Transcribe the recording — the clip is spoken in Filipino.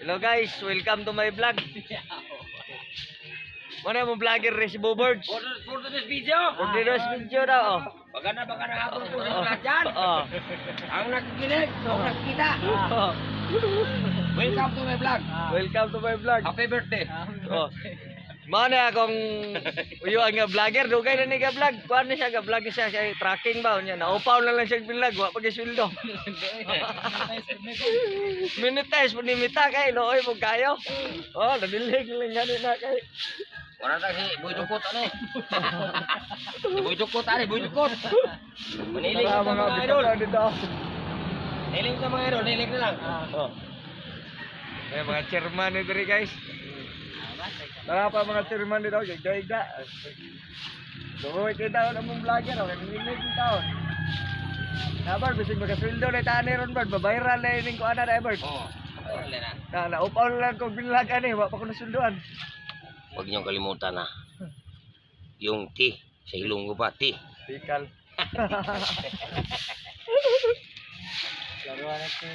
Hello guys, welcome to my vlog. Mana mo vlogger rin si Bobirds? For today's video. For today's video daw. Baka na hapon po sa lahat dyan. Ang nakikinig, ang nakikita. Welcome to my vlog. Welcome to my vlog. Happy birthday. Mana akong uyuan nga vlogger, dugay na ni ka vlog. Kuan na siya ka vlog siya tracking ba niya. Naupaw na lang siya vlog, wa pa gisuldo. Minutes po ni mita kay looy mo kayo. Oh, nadilig lang gani na kay. Wala ta si Boy Dukot ano eh. Si Boy Dukot ani, Boy Dukot. Manilig sa mga idol dito. Nilig sa mga idol, nilig na lang. Eh mga chairman nito rin guys. Tara pa mga chairman dito, jagda. Doy kita na mong vlogger, nilig kita. Nabar bisig magasweldo na tani ron bird, babayran na ining ko ana na bird. Wala na. Na upaw lang ko bilag ani, wa pa ko nasunduan. Huwag niyong kalimutan na. Yung tea, sa Ilonggo pa, tea. Tikal. Laruan natin